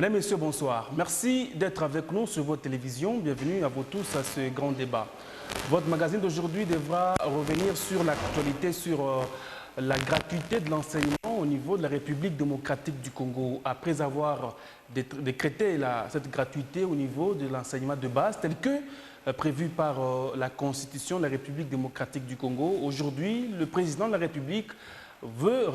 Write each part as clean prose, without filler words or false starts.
Mesdames, Messieurs, bonsoir. Merci d'être avec nous sur votre télévision. Bienvenue à vous tous à ce grand débat. Votre magazine d'aujourd'hui devra revenir sur l'actualité, sur la gratuité de l'enseignement au niveau de la République démocratique du Congo. Après avoir décrété cette gratuité au niveau de l'enseignement de base, tel que prévu par la Constitution de la République démocratique du Congo, aujourd'hui, le président de la République veut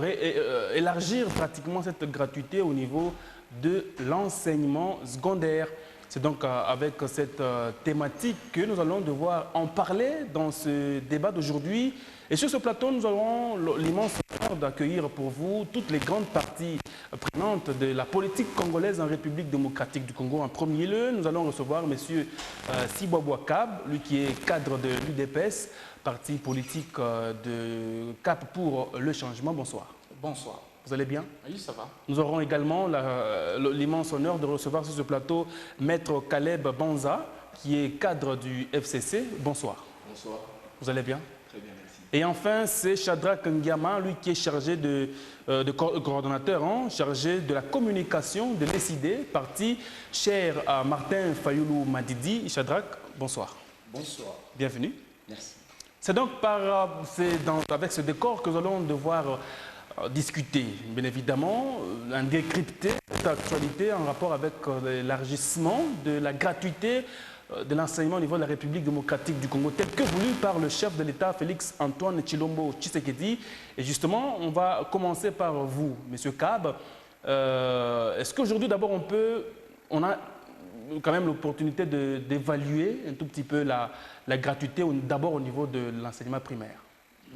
élargir pratiquement cette gratuité au niveau de l'enseignement secondaire. C'est donc avec cette thématique que nous allons devoir en parler dans ce débat d'aujourd'hui. Et sur ce plateau, nous aurons l'immense honneur d'accueillir pour vous toutes les grandes parties prenantes de la politique congolaise en République démocratique du Congo. En premier lieu, nous allons recevoir M. Sibwabwa Kab, lui qui est cadre de l'UDPS, parti politique de Cap pour le changement. Bonsoir. Bonsoir. Vous allez bien? Oui, ça va. Nous aurons également l'immense honneur de recevoir sur ce plateau Maître Caleb Banza, qui est cadre du FCC. Bonsoir. Bonsoir. Vous allez bien? Très bien, merci. Et enfin, c'est Shadrach Nguiama, lui qui est chargé de coordonnateur, chargé de la communication de l'ESID, parti cher à Martin Fayoulou Madidi. Shadrach, bonsoir. Bonsoir. Bienvenue. Merci. C'est donc avec ce décor que nous allons devoir discuter, bien évidemment, décrypter cette actualité en rapport avec l'élargissement de la gratuité de l'enseignement au niveau de la République démocratique du Congo, tel que voulu par le chef de l'État, Félix Antoine Tshilombo Tshisekedi. Et justement, on va commencer par vous, M. Kab. Est-ce qu'aujourd'hui, d'abord, on a quand même l'opportunité d'évaluer un tout petit peu la gratuité, d'abord au niveau de l'enseignement primaire?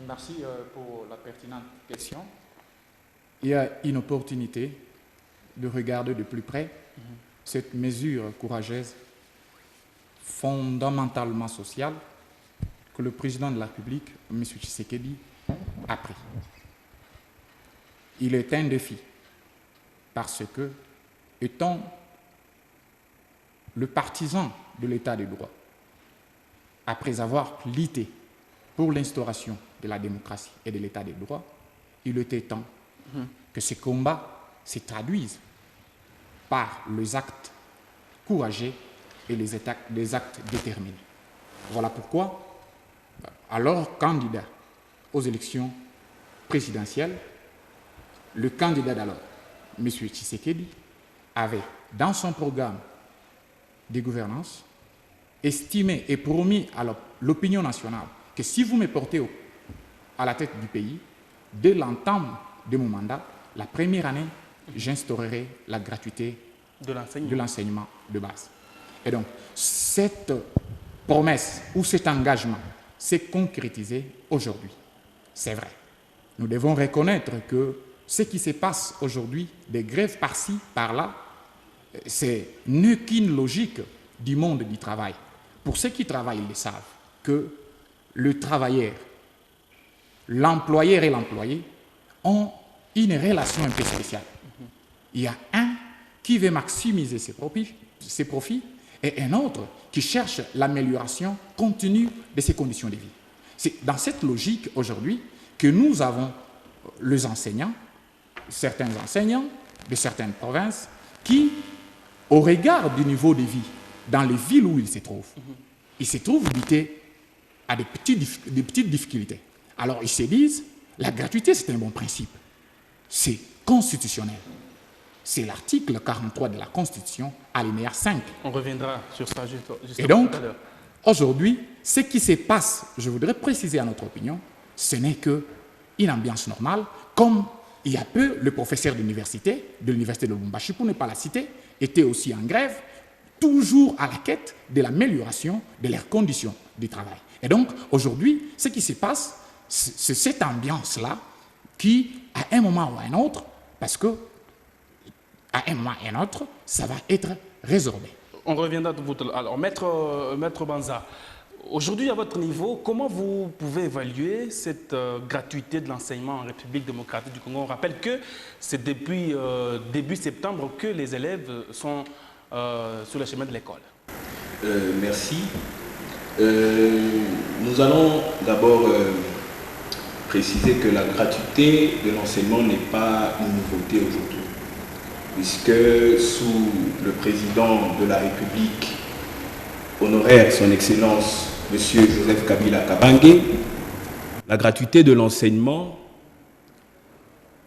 Merci pour la pertinente question. Il y a une opportunité de regarder de plus près cette mesure courageuse, fondamentalement sociale, que le président de la République, M. Tshisekedi, a pris. Il est un défi parce que, étant le partisan de l'état de droit, après avoir lutté pour l'instauration de la démocratie et de l'état de droit, il était temps que ces combats se traduisent par les actes courageux et les actes déterminés. Voilà pourquoi, alors candidat aux élections présidentielles, le candidat d'alors, M. Tshisekedi, avait dans son programme de gouvernance estimé et promis à l'opinion nationale que si vous me portez à la tête du pays, dès l'entame de mon mandat, la première année, j'instaurerai la gratuité de l'enseignement de base. Et donc, cette promesse ou cet engagement s'est concrétisé aujourd'hui. C'est vrai. Nous devons reconnaître que ce qui se passe aujourd'hui, des grèves par-ci, par-là, c'est n'est qu'une logique du monde du travail. Pour ceux qui travaillent, ils le savent, que le travailleur, l'employeur et l'employé ont une relation un peu spéciale. Il y a un qui veut maximiser ses profits et un autre qui cherche l'amélioration continue de ses conditions de vie. C'est dans cette logique aujourd'hui que nous avons les enseignants, certains enseignants de certaines provinces qui, au regard du niveau de vie dans les villes où ils se trouvent butés à des petites difficultés. Alors ils se disent, la gratuité c'est un bon principe, c'est constitutionnel. C'est l'article 43 de la Constitution, alinéa 5. On reviendra sur ça juste et donc, tout à l'heure. Aujourd'hui, ce qui se passe, je voudrais préciser à notre opinion, ce n'est qu'une ambiance normale, comme il y a peu, le professeur de l'université de Lubumbashi, pour ne pas la citer, était aussi en grève, toujours à la quête de l'amélioration de leurs conditions de travail. Et donc, aujourd'hui, ce qui se passe, c'est cette ambiance-là qui, à un moment ou à un autre, parce que à un moment ou à un autre, ça va être résorbé. On reviendra de vous. Alors, Maître Banza, aujourd'hui, à votre niveau, comment vous pouvez évaluer cette gratuité de l'enseignement en République démocratique du Congo? On rappelle que c'est depuis début septembre que les élèves sont sur le chemin de l'école. Merci. Nous allons d'abord préciser que la gratuité de l'enseignement n'est pas une nouveauté aujourd'hui. puisque sous le président de la République honoraire, son Excellence, M. Joseph Kabila Kabange, la gratuité de l'enseignement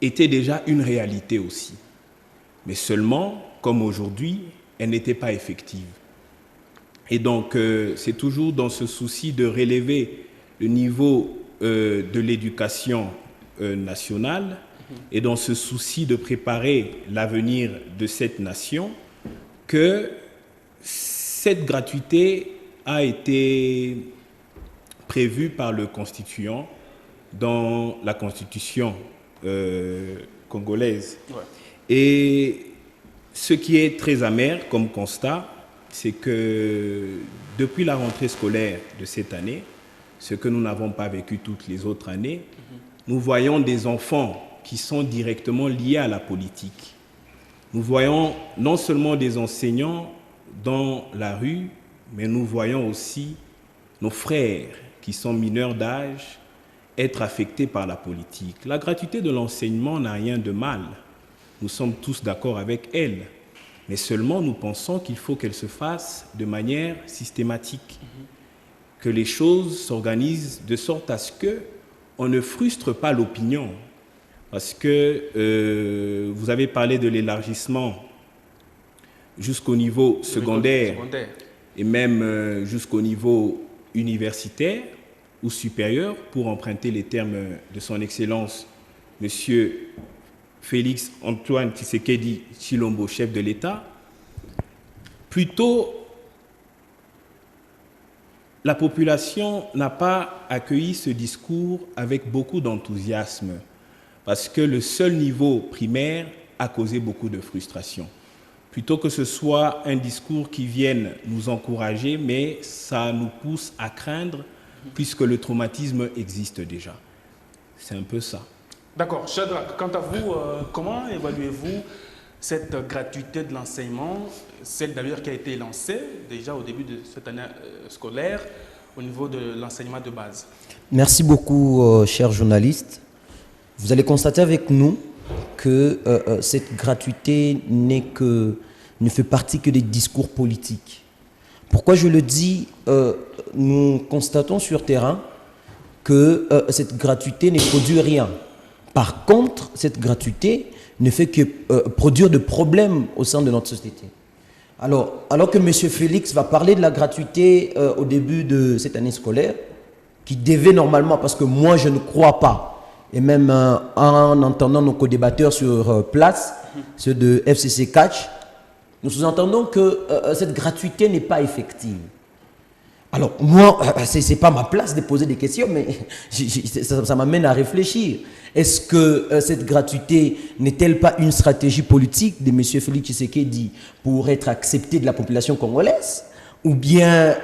était déjà une réalité aussi. Mais seulement, comme aujourd'hui, elle n'était pas effective. Et donc, c'est toujours dans ce souci de relever le niveau de l'éducation nationale et dans ce souci de préparer l'avenir de cette nation que cette gratuité a été prévue par le constituant dans la constitution congolaise. Ouais. Et ce qui est très amer comme constat, c'est que depuis la rentrée scolaire de cette année, ce que nous n'avons pas vécu toutes les autres années, nous voyons des enfants qui sont directement liés à la politique. Nous voyons non seulement des enseignants dans la rue, mais nous voyons aussi nos frères qui sont mineurs d'âge être affectés par la politique. La gratuité de l'enseignement n'a rien de mal. Nous sommes tous d'accord avec elle. Mais seulement nous pensons qu'il faut qu'elle se fasse de manière systématique. Que les choses s'organisent de sorte à ce qu'on ne frustre pas l'opinion. Parce que vous avez parlé de l'élargissement jusqu'au niveau secondaire et même jusqu'au niveau universitaire ou supérieur, pour emprunter les termes de son Excellence, M. Félix Antoine Tshisekedi Tshilombo, chef de l'État. Plutôt, la population n'a pas accueilli ce discours avec beaucoup d'enthousiasme, parce que le seul niveau primaire a causé beaucoup de frustration. Plutôt que ce soit un discours qui vienne nous encourager, mais ça nous pousse à craindre, puisque le traumatisme existe déjà. C'est un peu ça. D'accord. Shadrach, quant à vous, comment évaluez-vous cette gratuité de l'enseignement, celle d'ailleurs qui a été lancée déjà au début de cette année scolaire au niveau de l'enseignement de base? Merci beaucoup, chers journalistes. Vous allez constater avec nous que cette gratuité ne fait partie que des discours politiques. Pourquoi je le dis? Nous constatons sur terrain que cette gratuité ne produit rien. Par contre, cette gratuité ne fait que produire de problèmes au sein de notre société. Alors que M. Félix va parler de la gratuité au début de cette année scolaire, qui devait normalement, parce que moi je ne crois pas, et même en entendant nos co-débatteurs sur place, ceux de FCC Catch, nous sous-entendons que cette gratuité n'est pas effective. Alors moi, ce n'est pas ma place de poser des questions, mais ça m'amène à réfléchir. Est-ce que cette gratuité n'est-elle pas une stratégie politique de M. Félix Tshisekedi pour être accepté de la population congolaise? Ou bien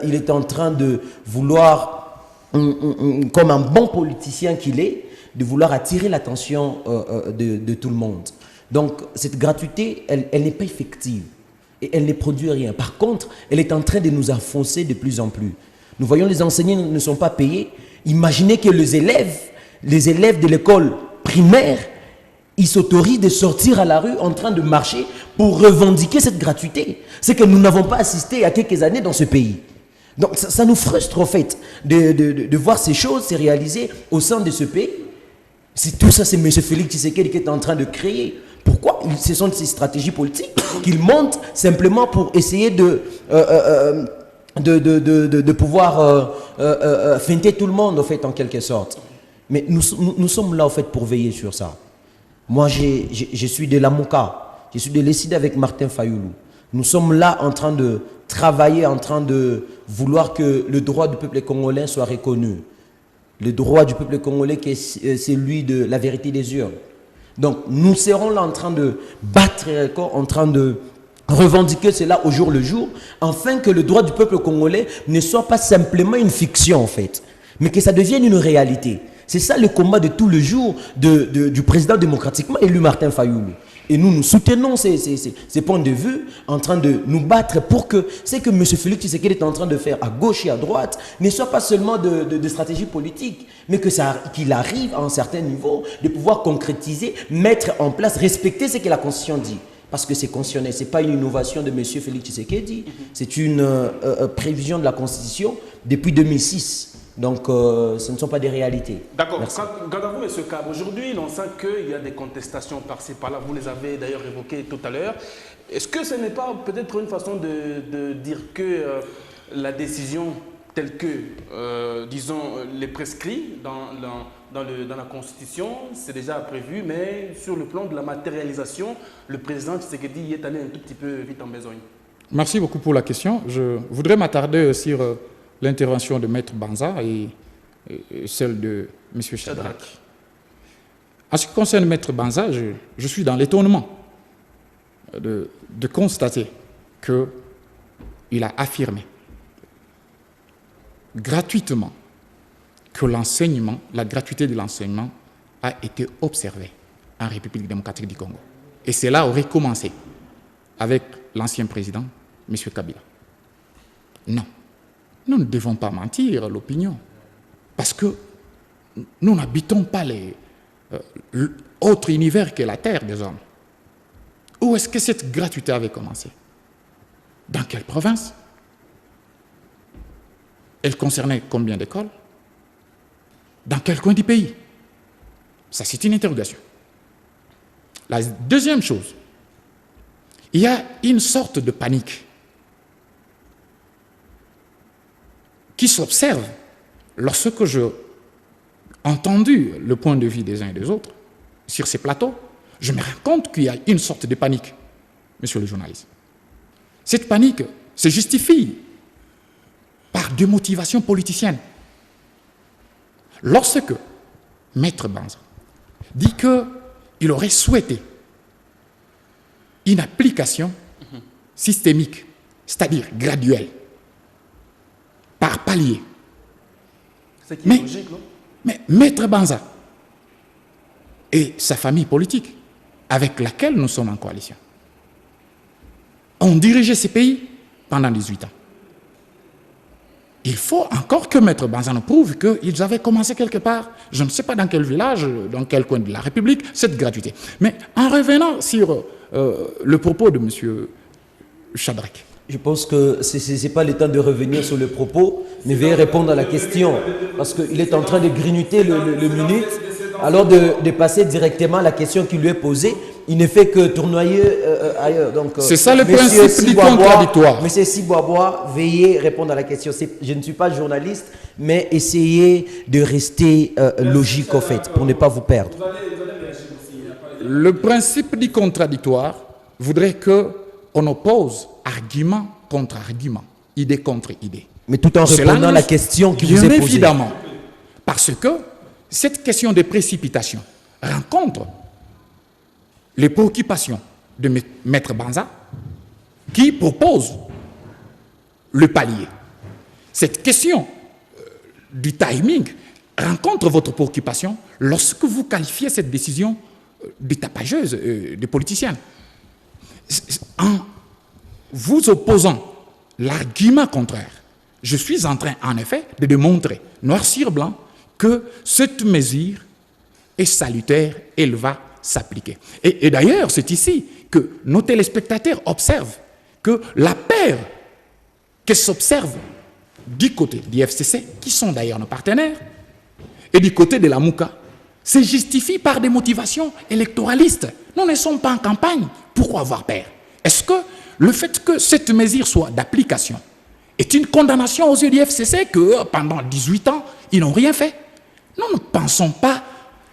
il est en train de vouloir, comme un bon politicien qu'il est, de vouloir attirer l'attention de tout le monde? Donc cette gratuité, elle n'est pas effective. Et elle ne produit rien. Par contre, elle est en train de nous enfoncer de plus en plus. Nous voyons les enseignants ne sont pas payés. Imaginez que les élèves de l'école primaire, ils s'autorisent de sortir à la rue en train de marcher pour revendiquer cette gratuité. C'est que nous n'avons pas assisté il y a quelques années dans ce pays. Donc ça nous frustre en fait de voir ces choses se réaliser au sein de ce pays. Tout ça, c'est M. Félix Tshisekedi qui est en train de créer. Pourquoi? Ce sont ces stratégies politiques qu'il monte simplement pour essayer de pouvoir feinter tout le monde, en fait, en quelque sorte. Mais nous sommes là, en fait, pour veiller sur ça. Moi, je suis de la Mouka, je suis de l'ESID avec Martin Fayoulou. Nous sommes là en train de travailler, en train de vouloir que le droit du peuple congolais soit reconnu. Le droit du peuple congolais qui est celui de la vérité des urnes. Donc, nous serons là en train de battre les records, en train de revendiquer cela au jour le jour, afin que le droit du peuple congolais ne soit pas simplement une fiction, en fait, mais que ça devienne une réalité. C'est ça le combat de tout le jour du président démocratiquement élu Martin Fayoulou. Et nous soutenons ces points de vue, en train de nous battre pour que ce que M. Félix Tshisekedi est en train de faire à gauche et à droite ne soit pas seulement de stratégie politique, mais qu'il arrive à un certain niveau de pouvoir concrétiser, mettre en place, respecter ce que la Constitution dit. parce que c'est constitutionnel. Ce n'est pas une innovation de M. Félix Tshisekedi, c'est une prévision de la Constitution depuis 2006. Donc, ce ne sont pas des réalités. D'accord. Merci. Quant à vous, M. Cab, aujourd'hui, on sent qu'il y a des contestations par-ci, par-là. Vous les avez d'ailleurs évoquées tout à l'heure. Est-ce que ce n'est pas peut-être une façon de dire que la décision telle que, disons, les prescrits dans la Constitution, c'est déjà prévu, mais sur le plan de la matérialisation, le président Tshisekedi y est allé un tout petit peu vite en besogne? Merci beaucoup pour la question. Je voudrais m'attarder sur l'intervention de Maître Banza et celle de M. Shadrach. En ce qui concerne Maître Banza, je suis dans l'étonnement de constater qu'il a affirmé gratuitement que l'enseignement, la gratuité de l'enseignement a été observée en République démocratique du Congo. Et cela aurait commencé avec l'ancien président, M. Kabila. Non, nous ne devons pas mentir l'opinion, parce que nous n'habitons pas l'autre univers que la terre des hommes. Où est-ce que cette gratuité avait commencé? Dans quelle province? Elle concernait combien d'écoles? Dans quel coin du pays? Ça, c'est une interrogation. La deuxième chose, il y a une sorte de panique qui s'observe lorsque j'ai entendu le point de vue des uns et des autres sur ces plateaux. Je me rends compte qu'il y a une sorte de panique, monsieur le journaliste. Cette panique se justifie par des motivations politiciennes. Lorsque Maître Banza dit qu'il aurait souhaité une application systémique, c'est-à-dire graduelle, par palier. C'est qui est logique, non? Mais Maître Banza et sa famille politique, avec laquelle nous sommes en coalition, ont dirigé ces pays pendant 18 ans. Il faut encore que Maître Banza nous prouve qu'ils avaient commencé quelque part, je ne sais pas dans quel village, dans quel coin de la République, cette gratuité. Mais en revenant sur le propos de M. Shadrach. Je pense que ce n'est pas le temps de revenir sur le propos, mais veuillez répondre à la question, parce qu'il est en train de grignoter le minute, alors de passer directement à la question qui lui est posée. Il ne fait que tournoyer ailleurs. C'est ça le principe du contradictoire. Monsieur Siboabois, veuillez répondre à la question. Je ne suis pas journaliste, mais essayez de rester logique au fait, pour ne pas vous perdre. Le principe du contradictoire voudrait qu'on oppose argument contre argument, idée contre idée. Mais tout en répondant à la question qui vous est posée. Bien évidemment, parce que cette question de précipitation rencontre les préoccupations de Maître Banza qui propose le palier. Cette question du timing rencontre votre préoccupation lorsque vous qualifiez cette décision de tapageuse, de politicienne. En vous opposant l'argument contraire, je suis en train, en effet, de démontrer, noir sur blanc, que cette mesure est salutaire, elle va s'appliquer. Et d'ailleurs, c'est ici que nos téléspectateurs observent que la paire qui s'observe du côté du FCC, qui sont d'ailleurs nos partenaires, et du côté de la Mouka, se justifie par des motivations électoralistes. Nous ne sommes pas en campagne. Pourquoi avoir peur? Est-ce que le fait que cette mesure soit d'application est une condamnation aux yeux du FCC que pendant 18 ans, ils n'ont rien fait? Nous ne pensons pas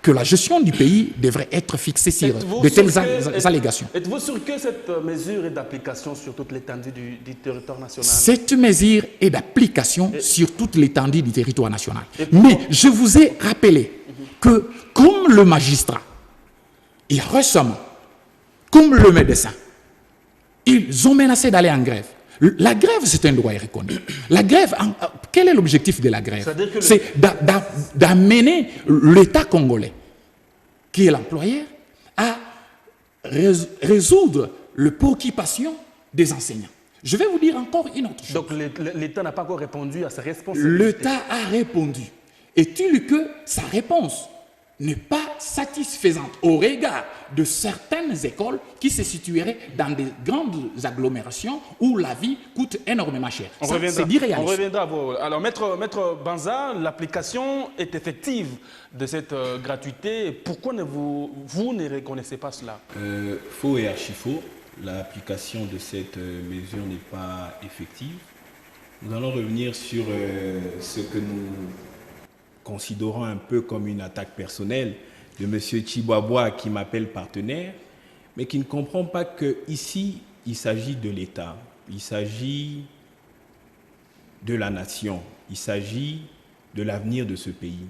que la gestion du pays devrait être fixée sur de telles allégations. Êtes-vous sûr que cette mesure est d'application sur toute l'étendue du territoire national? Cette mesure est d'application sur toute l'étendue du territoire national. Mais je vous ai rappelé que comme le magistrat, et récemment, comme le médecin, ils ont menacé d'aller en grève. La grève, c'est un droit reconnu. La grève, quel est l'objectif de la grève? C'est d'amener l'État congolais, qui est l'employeur, à résoudre les préoccupations des enseignants. Je vais vous dire encore une autre chose. Donc l'État n'a pas encore répondu à sa responsabilité. L'État a répondu. Est-il que sa réponse n'est pas satisfaisante au regard de certaines écoles qui se situeraient dans des grandes agglomérations où la vie coûte énormément cher. C'est d'irréaliste. On reviendra à vous. Alors, Maître Banza, l'application est effective de cette gratuité. Pourquoi vous ne reconnaissez pas cela? Faux et archi-faux. L'application de cette mesure n'est pas effective. Nous allons revenir sur ce que nous considérons un peu comme une attaque personnelle de M. Tchiboaboua qui m'appelle partenaire, mais qui ne comprend pas qu'ici, il s'agit de l'État, il s'agit de la nation, il s'agit de l'avenir de ce pays.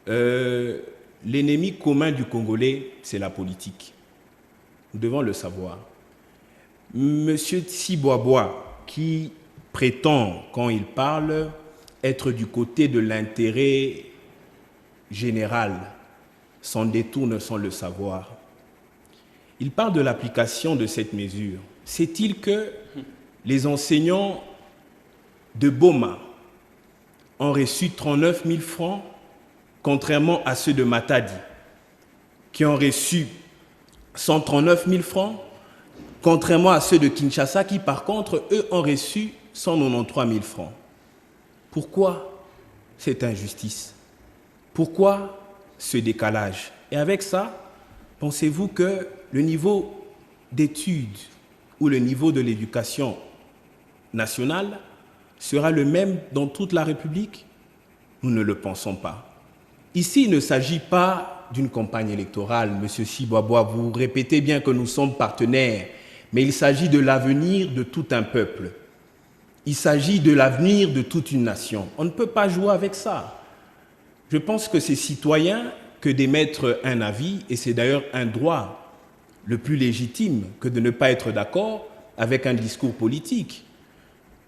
L'ennemi commun du Congolais, c'est la politique. Nous devons le savoir. M. Tchiboaboua, qui prétend, quand il parle, être du côté de l'intérêt général, s'en détourne sans le savoir. Il parle de l'application de cette mesure. Sait-il que les enseignants de Boma ont reçu 39 000 francs, contrairement à ceux de Matadi, qui ont reçu 139 000 francs, contrairement à ceux de Kinshasa, qui par contre, eux, ont reçu 193 000 francs. Pourquoi cette injustice? Pourquoi ce décalage? Et avec ça, pensez-vous que le niveau d'études ou le niveau de l'éducation nationale sera le même dans toute la République? Nous ne le pensons pas. Ici, il ne s'agit pas d'une campagne électorale. Monsieur Tchiboaboua, vous répétez bien que nous sommes partenaires, mais il s'agit de l'avenir de tout un peuple. Il s'agit de l'avenir de toute une nation. On ne peut pas jouer avec ça. Je pense que c'est citoyen que d'émettre un avis, et c'est d'ailleurs un droit le plus légitime que de ne pas être d'accord avec un discours politique.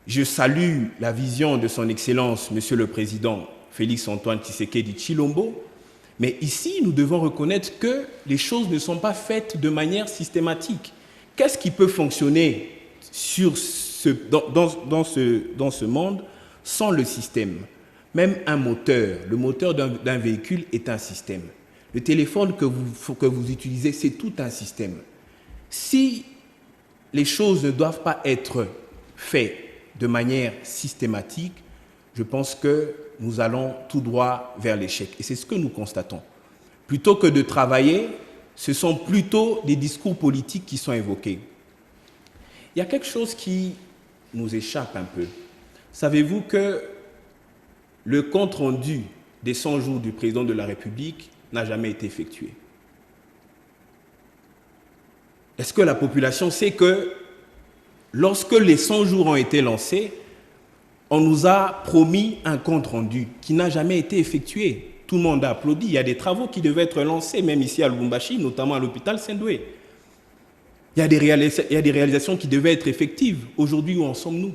Je salue la vision de son Excellence, Monsieur le Président Félix-Antoine Tshisekedi Tshilombo, mais ici, nous devons reconnaître que les choses ne sont pas faites de manière systématique. Qu'est-ce qui peut fonctionner dans ce monde sans le système? Même un moteur, le moteur d'un véhicule est un système. Le téléphone que vous utilisez, c'est tout un système. Si les choses ne doivent pas être faites de manière systématique, je pense que nous allons tout droit vers l'échec. Et c'est ce que nous constatons. Plutôt que de travailler, ce sont plutôt des discours politiques qui sont évoqués. Il y a quelque chose qui nous échappe un peu. Savez-vous que le compte-rendu des 100 jours du président de la République n'a jamais été effectué? Est-ce que la population sait que lorsque les 100 jours ont été lancés, on nous a promis un compte-rendu qui n'a jamais été effectué? Tout le monde a applaudi. Il y a des travaux qui devaient être lancés, même ici à Lubumbashi, notamment à l'hôpital Saint-Doué. Il y a des réalisations qui devaient être effectives. Aujourd'hui, où en sommes-nous?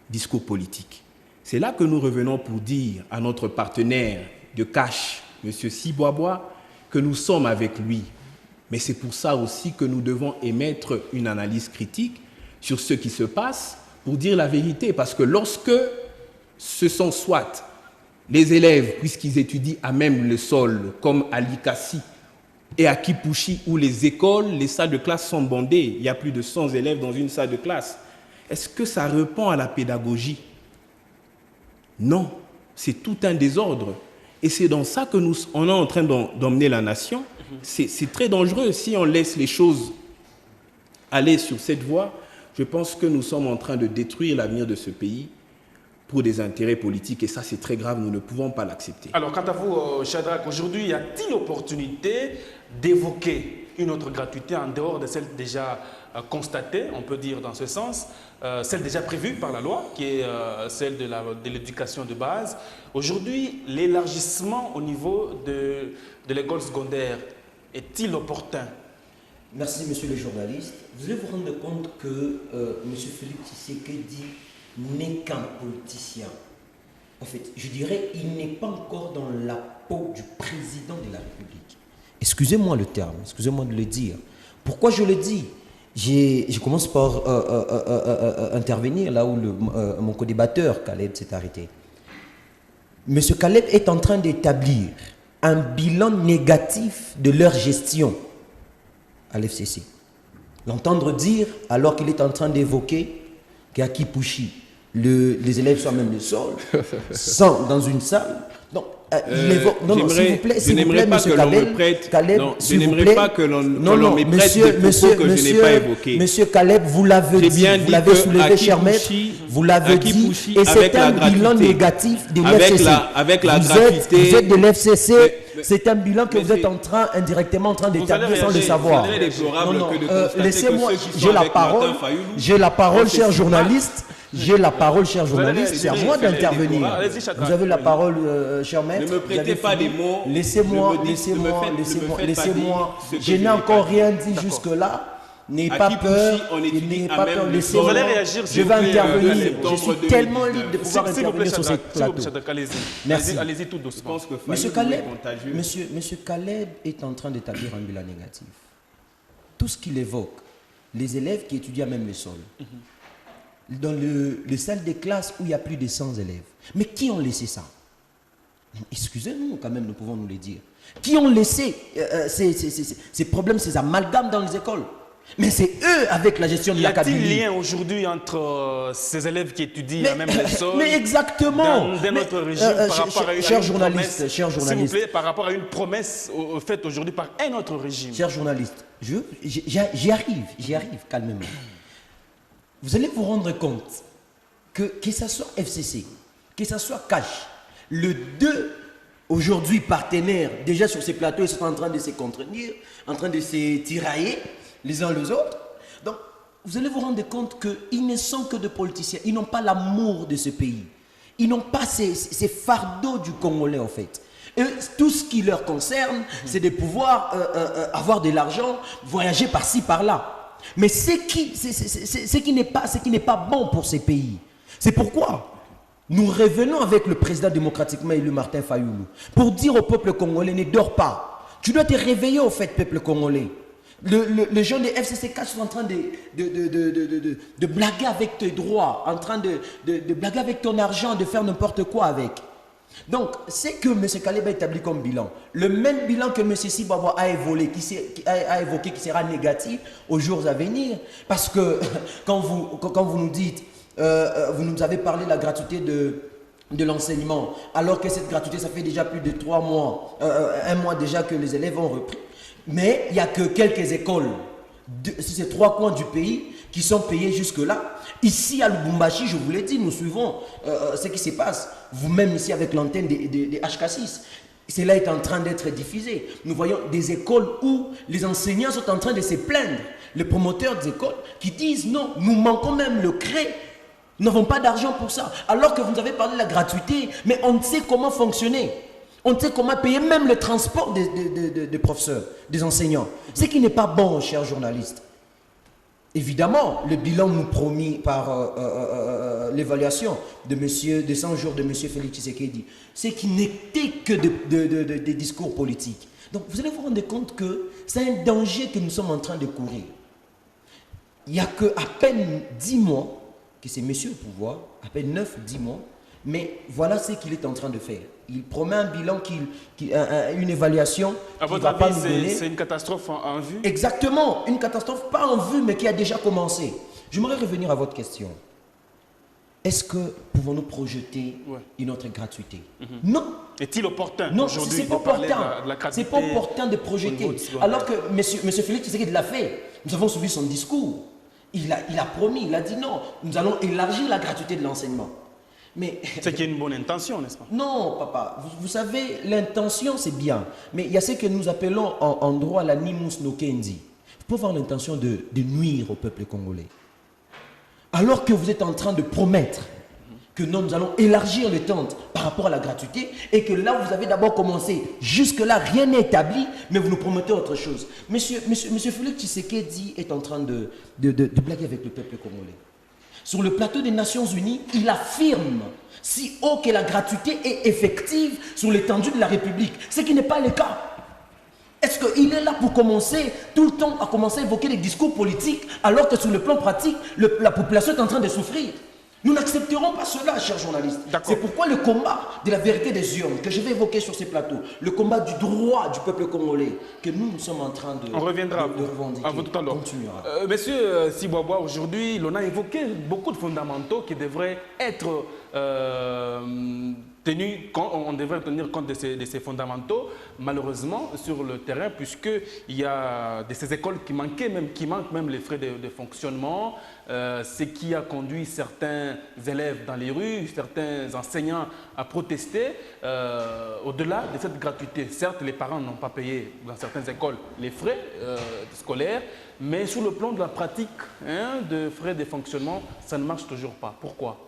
Discours politique. C'est là que nous revenons pour dire à notre partenaire de cash, M. Tchiboaboua, que nous sommes avec lui. Mais c'est pour ça aussi que nous devons émettre une analyse critique sur ce qui se passe pour dire la vérité. Parce que lorsque ce sont soit les élèves, puisqu'ils étudient à même le sol, comme à Likasi et à Kipushi, où les écoles, les salles de classe sont bondées, il y a plus de 100 élèves dans une salle de classe, est-ce que ça répond à la pédagogie? Non, c'est tout un désordre. Et c'est dans ça que on est en train d'emmener la nation. C'est très dangereux si on laisse les choses aller sur cette voie. Je pense que nous sommes en train de détruire l'avenir de ce pays pour des intérêts politiques. Et ça, c'est très grave, nous ne pouvons pas l'accepter. Alors, quant à vous, Shadrach, aujourd'hui, y a-t-il opportunité d'évoquer une autre gratuité en dehors de celle déjà constatée, on peut dire dans ce sens, celle déjà prévue par la loi, qui est celle de l'éducation de base. Aujourd'hui, l'élargissement au niveau de l'école secondaire est-il opportun? Merci, monsieur le journaliste. Vous allez vous rendre compte que monsieur Félix Tshisekedi n'est qu'un politicien. En fait, je dirais, il n'est pas encore dans la peau du président de la République. Excusez-moi le terme, excusez-moi de le dire. Pourquoi je le dis? Je commence par intervenir là où mon co-débatteur Caleb s'est arrêté. Monsieur Caleb est en train d'établir un bilan négatif de leur gestion à l'FCC. L'entendre dire, alors qu'il est en train d'évoquer qu'à Kipushi, les élèves sont même le sol, sont dans une salle. Donc, il évoque. Non, s'il vous plaît, je n'aimerais pas que l'on me prête. Non, je n'aimerais pas que l'on me prête des propos que je n'ai pas évoqués. Monsieur Caleb, vous l'avez dit, vous l'avez soulevé, cher maître, vous l'avez dit, et c'est un bilan négatif de l'FCC. Avec la gratuité. Vous êtes de l'FCC. C'est un bilan que vous êtes indirectement en train d'établir sans le savoir. Laissez-moi, j'ai la parole, cher journaliste. J'ai la parole, cher journaliste. C'est à moi d'intervenir. Vous avez la parole, cher maître. Ne me prêtez pas des mots. Laissez-moi. Je n'ai encore rien dit jusque-là. N'ayez pas peur. Laissez-moi. Je vais intervenir. Je suis tellement libre de pouvoir intervenir sur cette plateau. Merci. Allez-y tout doucement. Monsieur Caleb est en train d'établir un bilan négatif. Tout ce qu'il évoque, les élèves qui étudient à même le sol, dans les salles de classe où il y a plus de 100 élèves. Mais qui ont laissé ça? Excusez-nous, quand même, nous pouvons nous le dire. Qui ont laissé ces problèmes, ces amalgames dans les écoles? Mais c'est eux avec la gestion de la Kabylie. Y a-t-il lien aujourd'hui entre ces élèves qui étudient à même le sol? Mais exactement. Dans notre régime, par rapport à une journaliste, s'il vous plaît, par rapport à une promesse faite aujourd'hui par un autre régime. Cher journaliste, j'y arrive calmement. Vous allez vous rendre compte que ce soit FCC, que ce soit Cash, les deux aujourd'hui partenaires, déjà sur ces plateaux, ils sont en train de se contredire, en train de se tirailler les uns les autres. Donc, vous allez vous rendre compte qu'ils ne sont que de politiciens. Ils n'ont pas l'amour de ce pays. Ils n'ont pas ces fardeaux du Congolais, en fait. Et tout ce qui leur concerne, c'est de pouvoir avoir de l'argent, voyager par-ci, par-là. Mais ce qui n'est pas bon pour ces pays. C'est pourquoi nous revenons avec le président démocratiquement élu Martin Fayoulou pour dire au peuple congolais, ne dors pas. Tu dois te réveiller au fait, peuple congolais. Les gens des FCC4 sont en train de blaguer avec tes droits, en train de blaguer avec ton argent, de faire n'importe quoi avec. Donc, c'est que M. Caleb a établi comme bilan. Le même bilan que M. Sibaba a évoqué, qui sera négatif aux jours à venir. Parce que quand vous nous dites, vous nous avez parlé de la gratuité de l'enseignement, alors que cette gratuité, ça fait déjà plus de 3 mois, 1 mois déjà que les élèves ont repris. Mais il n'y a que quelques écoles, sur ces 3 coins du pays, qui sont payées jusque-là. Ici à Lubumbashi, je vous l'ai dit, nous suivons ce qui se passe. Vous-même ici avec l'antenne des HK6, cela est en train d'être diffusé. Nous voyons des écoles où les enseignants sont en train de se plaindre. Les promoteurs des écoles qui disent non, nous manquons même le CRE. Nous n'avons pas d'argent pour ça. Alors que vous nous avez parlé de la gratuité, mais on ne sait comment fonctionner. On ne sait comment payer même le transport des professeurs, des enseignants. Ce qui n'est pas bon, chers journalistes. Évidemment, le bilan nous promis par l'évaluation des 100 jours de M. Félix Tshisekedi, c'est qu'il n'était que des discours politiques. Donc, vous allez vous rendre compte que c'est un danger que nous sommes en train de courir. Il n'y a qu'à peine 10 mois que c'est monsieur au pouvoir, à peine 9-10 mois, mais voilà ce qu'il est en train de faire. Il promet un bilan, une évaluation. À votre avis, c'est une catastrophe en vue? Exactement, une catastrophe pas en vue, mais qui a déjà commencé. J'aimerais revenir à votre question. Est-ce que pouvons-nous projeter une autre gratuité? Non. Est-il opportun aujourd'hui de parler de la gratuité? C'est pas opportun de projeter. Alors que M. Félix Tshisekedi l'a fait. Nous avons suivi son discours. Il a promis, il a dit non, nous allons élargir la gratuité de l'enseignement. C'est qu'il y a une bonne intention, n'est-ce pas? Non, papa. Vous savez, l'intention, c'est bien. Mais il y a ce que nous appelons en droit la nimus nokendi. Vous pouvez avoir l'intention de nuire au peuple congolais. Alors que vous êtes en train de promettre que nous allons élargir les tentes par rapport à la gratuité et que là, vous avez d'abord commencé. Jusque-là, rien n'est établi, mais vous nous promettez autre chose. Monsieur Félix Tshisekedi est en train de blaguer avec le peuple congolais. Sur le plateau des Nations Unies, il affirme si haut que la gratuité est effective sur l'étendue de la République, ce qui n'est pas le cas. Est-ce qu'il est là pour commencer tout le temps à évoquer des discours politiques alors que sur le plan pratique, la population est en train de souffrir? Nous n'accepterons pas cela, chers journalistes. C'est pourquoi le combat de la vérité des urnes que je vais évoquer sur ces plateaux, le combat du droit du peuple congolais, que nous sommes en train de On reviendra de revendiquer, à vous tout à l'heure. continuera. Monsieur Sibouaba, aujourd'hui, l'on a évoqué beaucoup de fondamentaux qui devraient être on devrait tenir compte de ces fondamentaux, malheureusement, sur le terrain, puisqu'il y a de ces écoles qui manquent même les frais de fonctionnement, ce qui a conduit certains élèves dans les rues, certains enseignants à protester. Au-delà de cette gratuité, certes, les parents n'ont pas payé dans certaines écoles les frais scolaires, mais sur le plan de la pratique de frais de fonctionnement, ça ne marche toujours pas. Pourquoi ?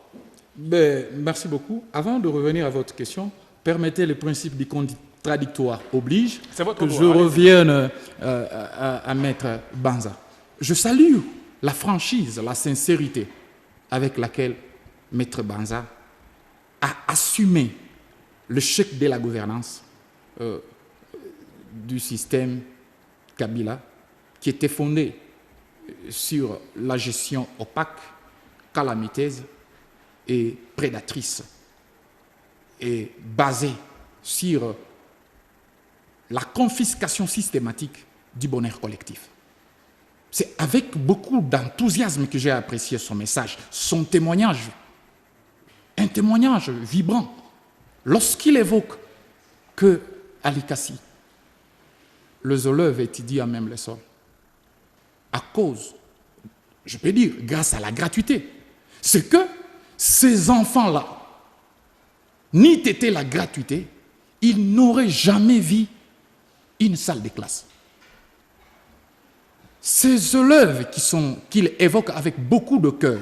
Merci beaucoup. Avant de revenir à votre question, permettez le principe du contradictoire oblige que je revienne à Maître Banza. Je salue la franchise, la sincérité avec laquelle Maître Banza a assumé le chèque de la gouvernance du système Kabila qui était fondé sur la gestion opaque, calamiteuse et prédatrice et basée sur la confiscation systématique du bonheur collectif. C'est avec beaucoup d'enthousiasme que j'ai apprécié son message, son témoignage, un témoignage vibrant, lorsqu'il évoque que à Likasi, le zooleuve étudie à même le sol, à cause, je peux dire, grâce à la gratuité. C'est que ces enfants-là, n'eût été la gratuité, ils n'auraient jamais vu une salle de classe. Ces élèves qu'il évoque avec beaucoup de cœur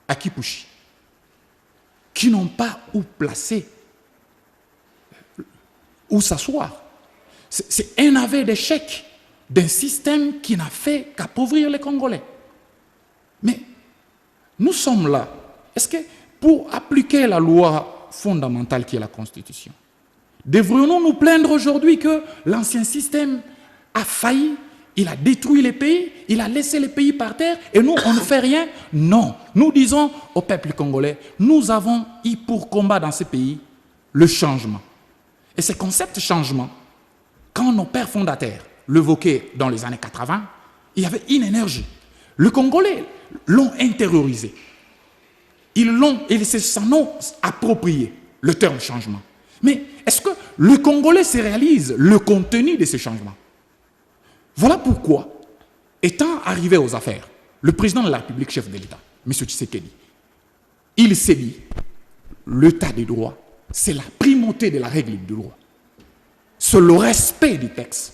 à Kipushi, qui n'ont pas où placer, où s'asseoir, c'est un aveu d'échec d'un système qui n'a fait qu'appauvrir les Congolais. Mais nous sommes là. Est-ce que pour appliquer la loi fondamentale qui est la Constitution, devrions-nous nous plaindre aujourd'hui que l'ancien système a failli, il a détruit les pays, il a laissé les pays par terre et nous, on ne fait rien? Non. Nous disons au peuple congolais, nous avons eu pour combat dans ce pays le changement. Et ce concept de changement, quand nos pères fondateurs l'évoquaient dans les années 80, il y avait une énergie. Les Congolais l'ont intériorisé. Ils se sont approprié le terme changement. Mais est-ce que le Congolais se réalise le contenu de ce changement? Voilà pourquoi, étant arrivé aux affaires, le président de la République, chef de l'État, M. Tshisekedi, il s'est dit, l'état des droits, c'est la primauté de la règle du droit. C'est le respect du texte.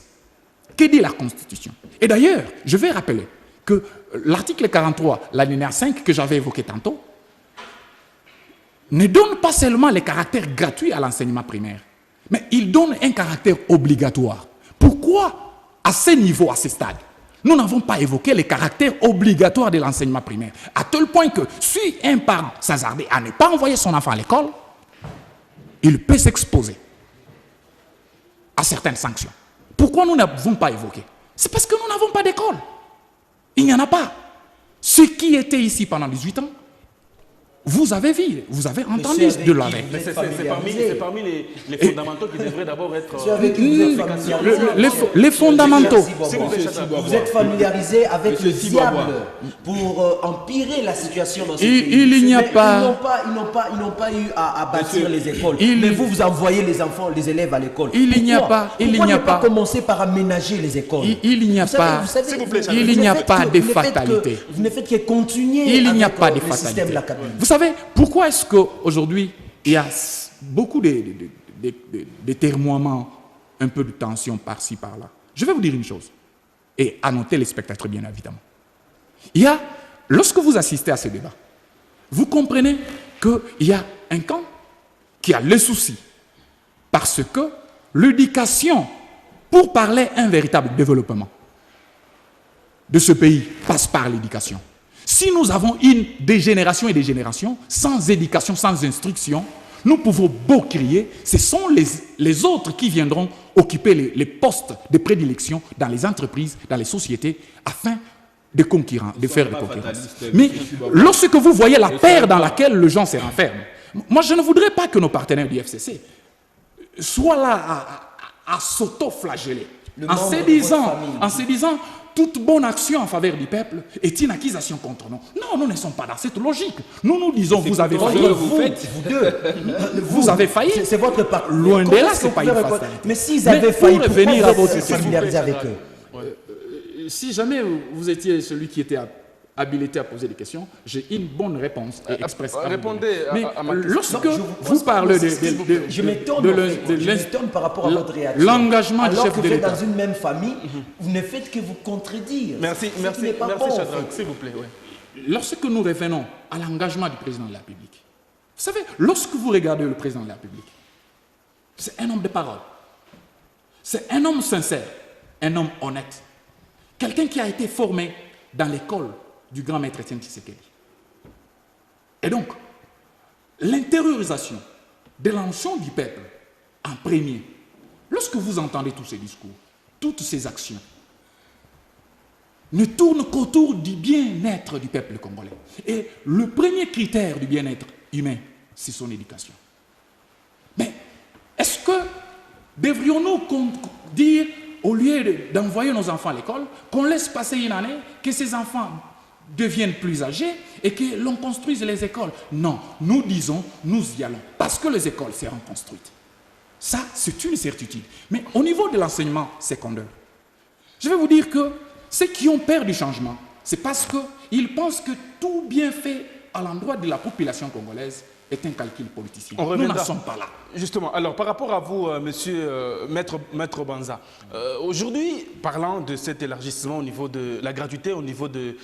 Que dit la Constitution? Et d'ailleurs, je vais rappeler que l'article 43, l'alinéa 5 que j'avais évoqué tantôt, ne donne pas seulement le caractère gratuit à l'enseignement primaire, mais il donne un caractère obligatoire. Pourquoi, à ce niveau, à ce stade, nous n'avons pas évoqué le caractère obligatoire de l'enseignement primaire, à tel point que si un parent s'hasardait à ne pas envoyer son enfant à l'école, il peut s'exposer à certaines sanctions. Pourquoi nous n'avons pas évoqué? C'est parce que nous n'avons pas d'école. Il n'y en a pas. Ceux qui étaient ici pendant 18 ans, vous avez vu, vous avez entendu de l'avec. C'est parmi les fondamentaux qui devraient d'abord être... Les fondamentaux. Vous êtes familiarisé avec le diable pour empirer la situation dans ce pays. Il n'y a pas... Ils n'ont pas eu à bâtir les écoles. Mais vous envoyez les enfants, les élèves à l'école. Il n'y a pas... Pourquoi ne pas commencer par aménager les écoles? Il n'y a pas... Il n'y a pas de fatalité. Vous ne faites que continuer il n'y a avec pas de le système de la fatalité. cabine. Vous savez, pourquoi est-ce qu'aujourd'hui, il y a beaucoup de termoiements, un peu de tension par-ci, par-là? Je vais vous dire une chose, et à noter les spectateurs, bien évidemment. Lorsque vous assistez à ce débat, vous comprenez qu'il y a un camp qui a le souci, parce que l'éducation, pour parler un véritable développement de ce pays, passe par l'éducation. Si nous avons des générations et des générations sans éducation, sans instruction, nous pouvons beau crier, ce sont les autres qui viendront occuper les postes de prédilection dans les entreprises, dans les sociétés, afin de concurrence, de faire des pas concurrences. fatalistes, Mais monsieur Bobo. lorsque vous voyez la paire dans laquelle le gens se renferment, moi je ne voudrais pas que nos partenaires du FCC soient là à s'auto-flageller Le en membre se de disant, votre famille. en se disant toute bonne action en faveur du peuple est une accusation contre nous. Non, nous ne sommes pas dans cette logique. Nous disons vous avez failli. Vous deux. Vous avez failli. C'est votre part. Loin de Comment là, est-ce c'est que pas vous une pouvez fatalité. répondre? Mais s'ils Mais avaient pour failli, revenir pourquoi à vous votre êtes familiarisé avec eux? Si jamais vous étiez celui qui était habilité à poser des questions, j'ai une bonne réponse et express. à vous répondez donner. à Mais ma question. lorsque Non, vous parlez Je m'étonne je m'étonne par rapport à votre réaction. l'engagement du Alors chef que de vous êtes l'État. dans une même famille, vous ne faites que vous contredire. Merci, Ce qui merci, n'est pas merci bon, en Shadrach, fait. s'il vous plaît. Ouais. Lorsque nous revenons à l'engagement du président de la République, vous savez, lorsque vous regardez le président de la République, c'est un homme de parole. C'est un homme sincère, un homme honnête. Quelqu'un qui a été formé dans l'école du grand maître Étienne Tshisekedi. Et donc, l'intériorisation de l'ambition du peuple en premier, lorsque vous entendez tous ces discours, toutes ces actions, ne tournent qu'autour du bien-être du peuple congolais. Et le premier critère du bien-être humain, c'est son éducation. Mais est-ce que devrions-nous dire, au lieu d'envoyer nos enfants à l'école, qu'on laisse passer une année, que ces enfants deviennent plus âgés et que l'on construise les écoles? Non, nous disons, nous y allons, parce que les écoles seront construites. Ça, c'est une certitude. Mais au niveau de l'enseignement secondaire, je vais vous dire que ceux qui ont peur du changement, c'est parce qu'ils pensent que tout bien fait à l'endroit de la population congolaise est un calcul politicien. On Nous reviendra. n'en sommes pas là. Justement, alors par rapport à vous, monsieur Maître Banza, aujourd'hui, parlant de cet élargissement au niveau de la gratuité, au niveau de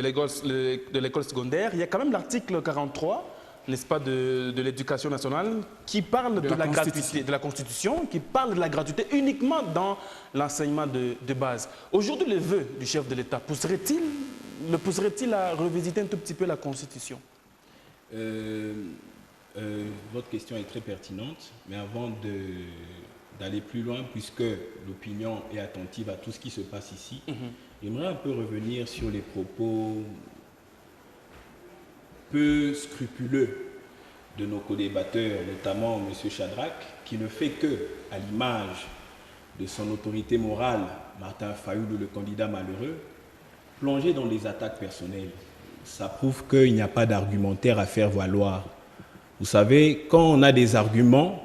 l'école secondaire, il y a quand même l'article 43, n'est-ce pas, de l'éducation nationale, qui parle de la gratuité, de la Constitution, qui parle de la gratuité uniquement dans l'enseignement de base. Aujourd'hui, le vœu du chef de l'État le pousserait-il à revisiter un tout petit peu la Constitution? Votre question est très pertinente, mais avant d'aller plus loin, puisque l'opinion est attentive à tout ce qui se passe ici, j'aimerais un peu revenir sur les propos peu scrupuleux de nos co-débatteurs, notamment M. Shadrach, qui ne fait que, à l'image de son autorité morale, Martin Fayoulou, le candidat malheureux, plonger dans les attaques personnelles. Ça prouve qu'il n'y a pas d'argumentaire à faire valoir. Vous savez, quand on a des arguments,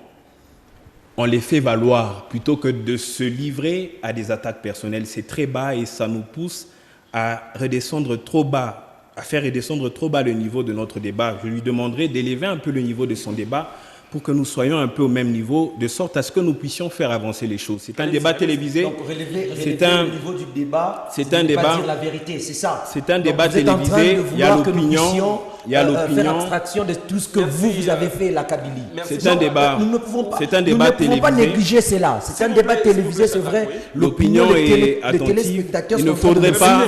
on les fait valoir plutôt que de se livrer à des attaques personnelles. C'est très bas et ça nous pousse à redescendre trop bas, à faire redescendre trop bas le niveau de notre débat. Je lui demanderai d'élever un peu le niveau de son débat pour que nous soyons un peu au même niveau, de sorte à ce que nous puissions faire avancer les choses. C'est un débat télévisé. Donc relever le niveau du débat, c'est un débat, pas dire la vérité, c'est ça. C'est un Donc, débat vous êtes en train de télévisé, il y a vouloir que nous l'opinion, puissions, il y a faire l'opinion. abstraction de tout ce que vous avez fait, la Kabylie. C'est un débat, Nous ne pouvons pas, c'est un nous débat ne pouvons pas télévisé. négliger cela. C'est un débat télévisé, c'est vrai. L'opinion les est attentive. téléspectateurs Il ne sont en train de faudrait pas-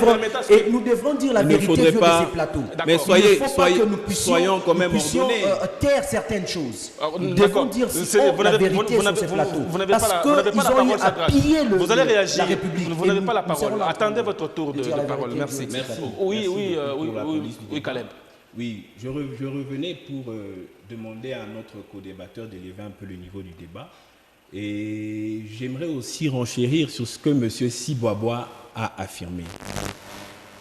suivre et nous devrons dire la il ne vérité faudrait sur pas- ces plateaux. Mais Il soyez- ne faut pas soyez- que nous puissions, soyons quand même nous puissions, ordonnés. taire certaines choses. Alors, Nous d'accord. devons dire Vous la n'avez- vérité vous sur n'avez- ces vous- plateaux. vous n'avez pas Parce la- vous n'avez pas la qu'ils ont eu parole, à Shadrach. piller Vous allez réagir. la République. Vous Et n'avez pas la nous parole. serons là Attendez pour votre tour de dire la parole. vérité Merci. de ces plateaux. Oui, Merci oui, beaucoup pour la oui, police du oui, débat. Caleb. Oui, je revenais pour demander à notre co-débatteur d'élever un peu le niveau du débat. Et j'aimerais aussi renchérir sur ce que M. Siboabois a affirmé.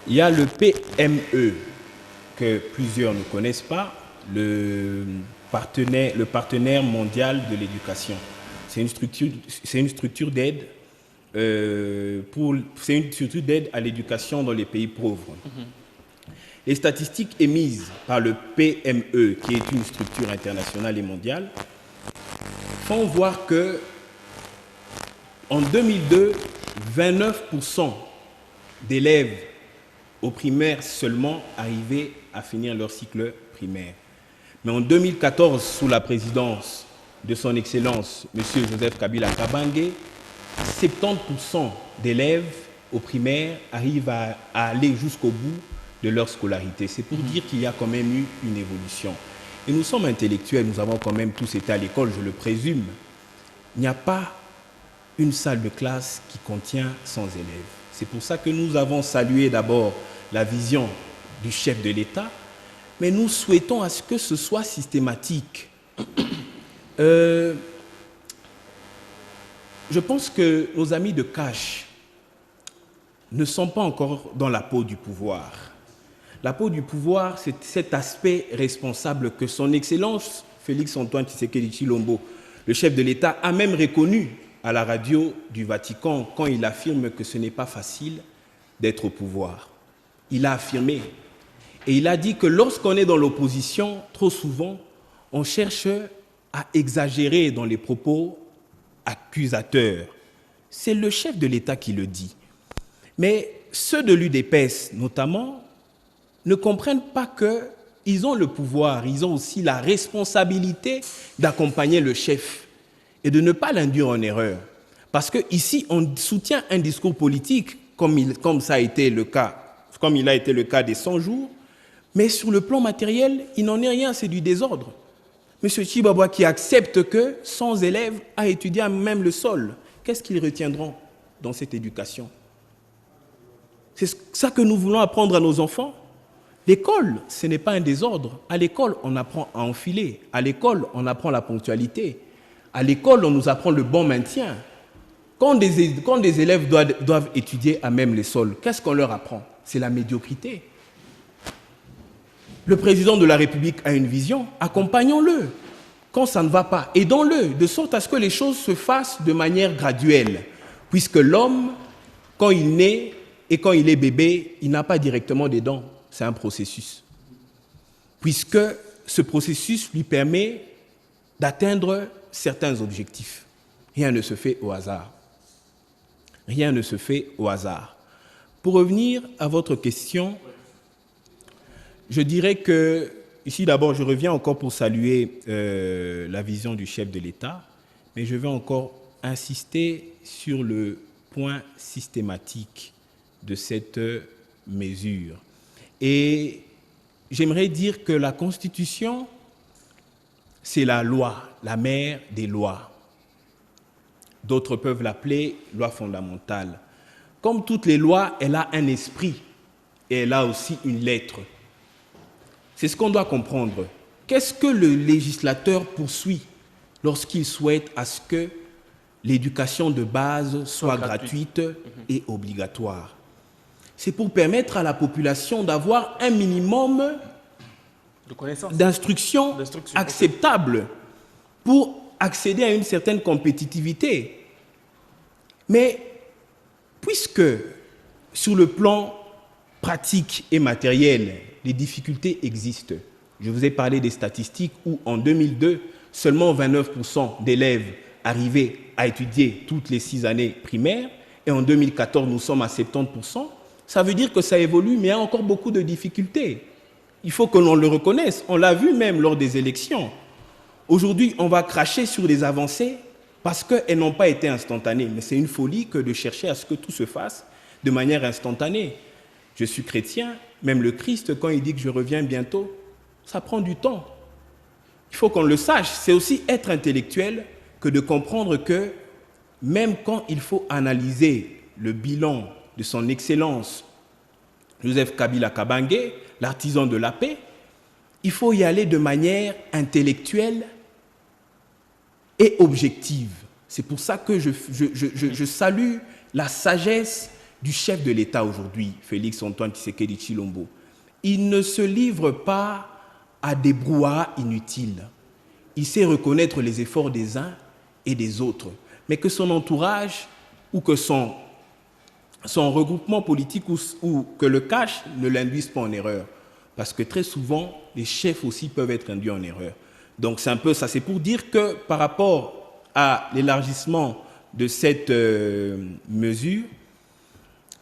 Il y a le PME, que plusieurs ne connaissent pas, le partenaire mondial de l'éducation. C'est une structure d'aide à l'éducation dans les pays pauvres. Les statistiques émises par le PME, qui est une structure internationale et mondiale, font voir que en 2002, 29% d'élèves au primaire seulement arrivaient à finir leur cycle primaire. Mais en 2014, sous la présidence de son Excellence, M. Joseph Kabila Kabange, 70% d'élèves au primaire arrivent à aller jusqu'au bout de leur scolarité. C'est pour dire qu'il y a quand même eu une évolution. Et nous sommes intellectuels, nous avons quand même tous été à l'école, je le présume. Il n'y a pas une salle de classe qui contient 100 élèves. C'est pour ça que nous avons salué d'abord la vision du chef de l'État, mais nous souhaitons à ce que ce soit systématique. Je pense que nos amis de Cash ne sont pas encore dans la peau du pouvoir. La peau du pouvoir, c'est cet aspect responsable que son Excellence Félix-Antoine Tshisekedi Tshilombo, le chef de l'État, a même reconnu à la radio du Vatican quand il affirme que ce n'est pas facile d'être au pouvoir. Il a affirmé et il a dit que lorsqu'on est dans l'opposition, trop souvent, on cherche à exagérer dans les propos accusateurs. C'est le chef de l'État qui le dit. Mais ceux de l'UDPS, notamment, ne comprennent pas qu'ils ont le pouvoir, ils ont aussi la responsabilité d'accompagner le chef et de ne pas l'induire en erreur. Parce qu'ici, on soutient un discours politique, comme ça a été le cas, comme il a été le cas des 100 jours, mais sur le plan matériel, il n'en est rien, c'est du désordre. M. Tshibabwa qui accepte que 100 élèves a étudié à même le sol, qu'est-ce qu'ils retiendront dans cette éducation? C'est ça que nous voulons apprendre à nos enfants. L'école, ce n'est pas un désordre. À l'école, on apprend à enfiler. À l'école, on apprend la ponctualité. À l'école, on nous apprend le bon maintien. Quand des élèves doivent étudier à même les sols, qu'est-ce qu'on leur apprend? C'est la médiocrité. Le président de la République a une vision, accompagnons-le. Quand ça ne va pas, aidons-le, de sorte à ce que les choses se fassent de manière graduelle. Puisque l'homme, quand il naît et quand il est bébé, il n'a pas directement des dents. C'est un processus. Puisque ce processus lui permet d'atteindre certains objectifs. Rien ne se fait au hasard. Rien ne se fait au hasard. Pour revenir à votre question, je dirais que, ici d'abord, je reviens encore pour saluer la vision du chef de l'État, mais je vais encore insister sur le point systématique de cette mesure. Et j'aimerais dire que la Constitution, c'est la loi, la mère des lois. D'autres peuvent l'appeler loi fondamentale. Comme toutes les lois, elle a un esprit et elle a aussi une lettre. C'est ce qu'on doit comprendre. Qu'est-ce que le législateur poursuit lorsqu'il souhaite à ce que l'éducation de base soit gratuite et obligatoire? C'est pour permettre à la population d'avoir un minimum d'instruction acceptable pour accéder à une certaine compétitivité. Mais puisque sur le plan pratique et matériel, les difficultés existent. Je vous ai parlé des statistiques où en 2002, seulement 29% d'élèves arrivaient à étudier toutes les 6 années primaires et en 2014, nous sommes à 70%. Ça veut dire que ça évolue, mais il y a encore beaucoup de difficultés. Il faut que l'on le reconnaisse. On l'a vu même lors des élections. Aujourd'hui, on va cracher sur les avancées parce qu'elles n'ont pas été instantanées. Mais c'est une folie que de chercher à ce que tout se fasse de manière instantanée. Je suis chrétien, même le Christ, quand il dit que je reviens bientôt, ça prend du temps. Il faut qu'on le sache. C'est aussi être intellectuel que de comprendre que même quand il faut analyser le bilan de son Excellence Joseph Kabila Kabange, l'artisan de la paix, il faut y aller de manière intellectuelle et objective. C'est pour ça que je salue la sagesse du chef de l'État aujourd'hui, Félix-Antoine Tshisekedi Tshilombo. Il ne se livre pas à des brouhahas inutiles. Il sait reconnaître les efforts des uns et des autres, mais que son entourage ou que son regroupement politique ou que le cash ne l'induise pas en erreur. Parce que très souvent, les chefs aussi peuvent être induits en erreur. Donc c'est un peu ça. C'est pour dire que par rapport à l'élargissement de cette mesure,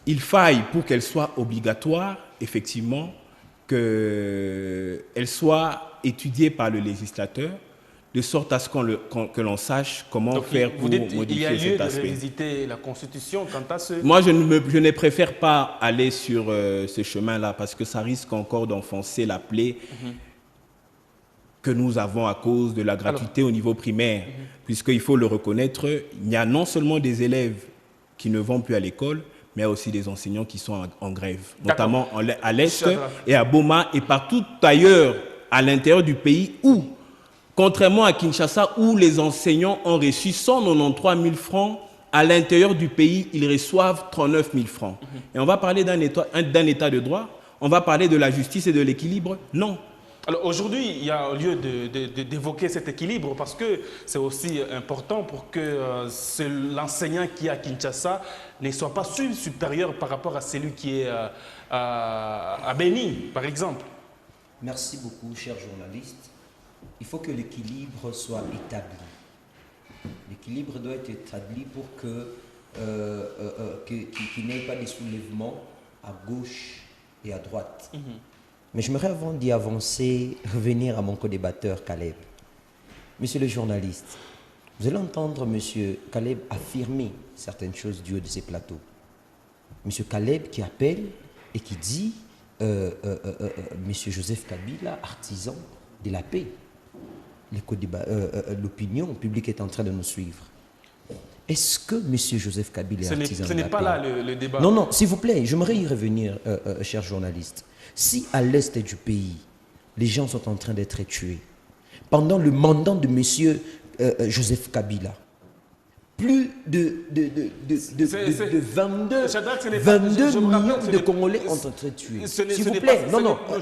il faille, pour qu'elle soit obligatoire, effectivement, qu'elle soit étudiée par le législateur, de sorte à ce que l'on sache comment faire pour modifier cet aspect. Il y a lieu de revisiter la Constitution quant à ce... Moi, je ne préfère pas aller sur ce chemin-là parce que ça risque encore d'enfoncer la plaie que nous avons à cause de la gratuité au niveau primaire. Puisqu'il faut le reconnaître, il y a non seulement des élèves qui ne vont plus à l'école, mais il y a aussi des enseignants qui sont en grève, notamment à l'Est Chadra. et à Boma et partout ailleurs à l'intérieur du pays où, contrairement à Kinshasa, où les enseignants ont reçu 193 000 francs, à l'intérieur du pays, ils reçoivent 39 000 francs. Et on va parler d'un état de droit, on va parler de la justice et de l'équilibre? Non. Alors aujourd'hui, il y a lieu d'évoquer cet équilibre parce que c'est aussi important pour que l'enseignant qui est à Kinshasa ne soit pas supérieur par rapport à celui qui est à Béni, par exemple. Merci beaucoup, cher journaliste. Il faut que l'équilibre soit établi. L'équilibre doit être établi pour qu'il n'y ait pas de soulèvements à gauche et à droite. Mais j'aimerais, avant d'y avancer, revenir à mon co-débatteur Caleb. Monsieur le journaliste, vous allez entendre Monsieur Caleb affirmer certaines choses du haut de ces plateaux. Monsieur Caleb qui appelle et qui dit Monsieur Joseph Kabila, artisan de la paix. L'opinion publique est en train de nous suivre. Est-ce que Monsieur Joseph Kabila est artisan de la paix? Ce n'est pas là le débat. Non, non, s'il vous plaît, j'aimerais y revenir, cher journaliste. Si à l'est du pays, les gens sont en train d'être tués, pendant le mandat de Monsieur Joseph Kabila, plus de 22 millions de Congolais ont été tués. S'il vous plaît,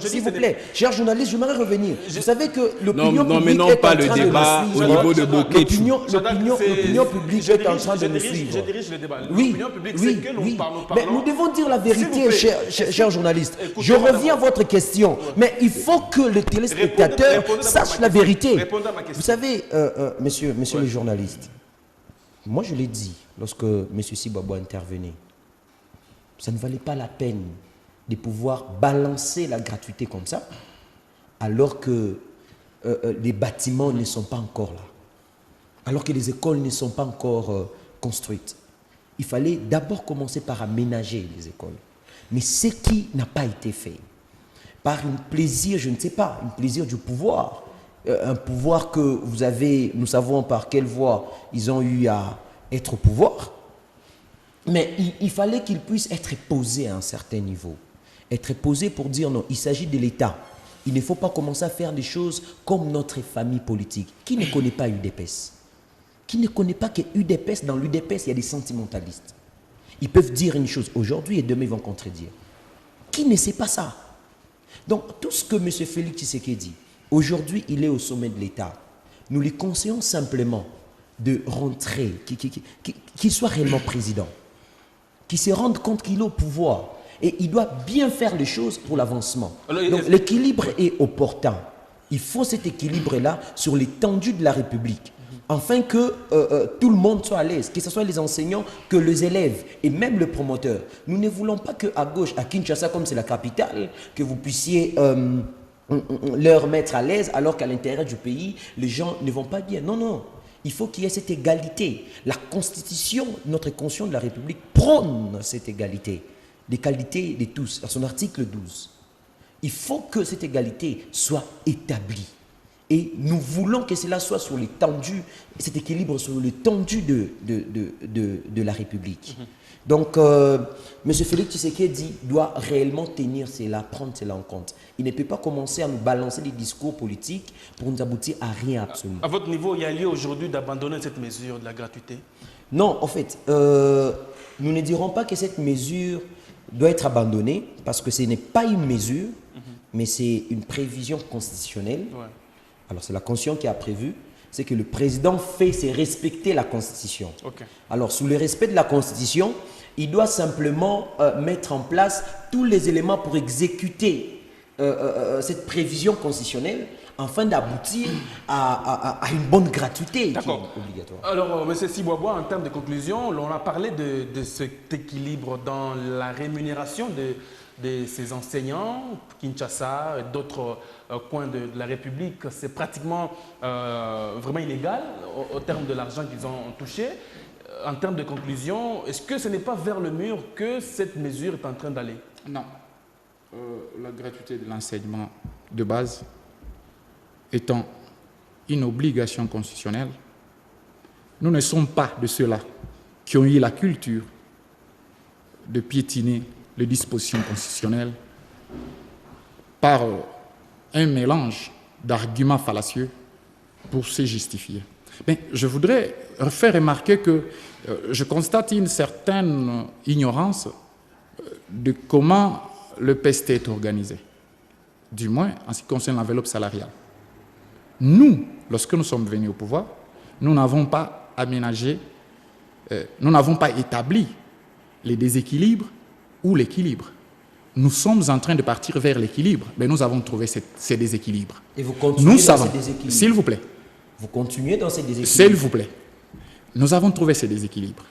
s'il vous plaît, cher journaliste, j'aimerais revenir. Vous savez que l'opinion publique est en train de nous suivre. Au niveau de Boketsu. L'opinion publique est en train de nous suivre. Je dirige le débat. Oui, L'opinion publique, c'est que nous parlons. Mais nous devons dire la vérité, cher journaliste. Je reviens à votre question, mais il faut que le téléspectateur sache la vérité. Vous savez, monsieur le journaliste, moi, je l'ai dit lorsque M. Sibabo intervenait. Ça ne valait pas la peine de pouvoir balancer la gratuité comme ça, alors que les bâtiments ne sont pas encore là, alors que les écoles ne sont pas encore construites. Il fallait d'abord commencer par aménager les écoles. Mais ce qui n'a pas été fait, par un plaisir, je ne sais pas, un plaisir du pouvoir, un pouvoir que vous avez, nous savons par quelle voie ils ont eu à être au pouvoir, mais il fallait qu'ils puissent être posés à un certain niveau. Être posés pour dire non, il s'agit de l'État. Il ne faut pas commencer à faire des choses comme notre famille politique. Qui ne connaît pas UDPS? Qui ne connaît pas que UDPS, dans l'UDPS, il y a des sentimentalistes. Ils peuvent dire une chose aujourd'hui et demain ils vont contredire. Qui ne sait pas ça? Donc tout ce que M. Félix Tshisekedi dit, aujourd'hui, il est au sommet de l'État. Nous lui conseillons simplement de rentrer, qu'il soit réellement président, qu'il se rende compte qu'il est au pouvoir et il doit bien faire les choses pour l'avancement. Donc l'équilibre est opportun. Il faut cet équilibre-là sur l'étendue de la République, afin que tout le monde soit à l'aise, que ce soit les enseignants, que les élèves et même le promoteur. Nous ne voulons pas qu'à gauche, à Kinshasa, comme c'est la capitale, que vous puissiez leur mettre à l'aise, alors qu'à l'intérieur du pays, les gens ne vont pas bien. Non, non. Il faut qu'il y ait cette égalité. La Constitution, notre Constitution de la République prône cette égalité. L'égalité de tous, à son article 12. Il faut que cette égalité soit établie. Et nous voulons que cela soit sur l'étendue, cet équilibre sur l'étendue de la République. Donc, M. Félix Tshisekedi doit réellement tenir cela, prendre cela en compte. Il ne peut pas commencer à nous balancer des discours politiques pour nous aboutir à rien absolument. À votre niveau, il y a lieu aujourd'hui d'abandonner cette mesure de la gratuité? Non, en fait, nous ne dirons pas que cette mesure doit être abandonnée parce que ce n'est pas une mesure, mais c'est une prévision constitutionnelle. Ouais. Alors, c'est la Constitution qui a prévu, c'est que le président fait, c'est respecter la Constitution. Okay. Alors, sous le respect de la Constitution, il doit simplement mettre en place tous les éléments pour exécuter cette prévision constitutionnelle afin d'aboutir à une bonne gratuité qui est obligatoire. Alors, M. Sibouaboua, en termes de conclusion, on a parlé de cet équilibre dans la rémunération de ces enseignants, Kinshasa et d'autres coins de la République. C'est pratiquement vraiment illégal au terme de l'argent qu'ils ont touché. En termes de conclusion, est-ce que ce n'est pas vers le mur que cette mesure est en train d'aller? Non. La gratuité de l'enseignement de base étant une obligation constitutionnelle, nous ne sommes pas de ceux-là qui ont eu la culture de piétiner les dispositions constitutionnelles par un mélange d'arguments fallacieux pour se justifier. Mais je voudrais faire remarquer que je constate une certaine ignorance de comment le PST est organisé, du moins en ce qui concerne l'enveloppe salariale. Nous, lorsque nous sommes venus au pouvoir, nous n'avons pas aménagé, nous n'avons pas établi les déséquilibres ou l'équilibre. Nous sommes en train de partir vers l'équilibre, mais nous avons trouvé ces déséquilibres. Et vous continuez dans ces déséquilibres. S'il vous plaît. Vous continuez dans ces déséquilibres. S'il vous plaît. Nous avons trouvé ces déséquilibres.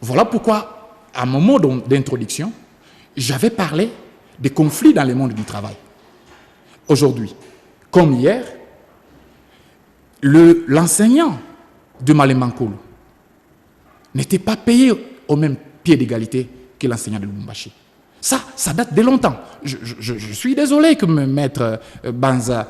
Voilà pourquoi, à un moment d'introduction, j'avais parlé des conflits dans le monde du travail. Aujourd'hui, comme hier, l'enseignant de Malemankolo n'était pas payé au même pied d'égalité que l'enseignant de Lubumbashi. Ça date de longtemps. Je suis désolé que maître Banza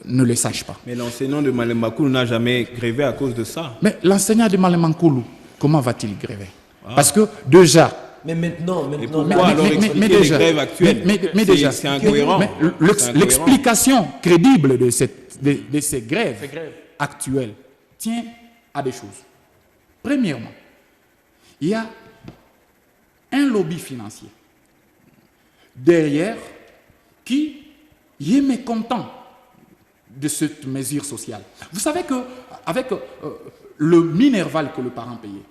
ne le sache pas. Mais l'enseignant de Malemankolo n'a jamais grévé à cause de ça. Mais l'enseignant de Malemankolo, comment va-t-il gréver? Parce que déjà... Mais maintenant, pourquoi alors expliquer les grèves actuelles? Mais déjà, c'est incohérent. L'explication crédible de ces grèves actuelles tient à des choses. Premièrement, il y a un lobby financier derrière qui est mécontent de cette mesure sociale. Vous savez qu'avec le minerval que le parent payait,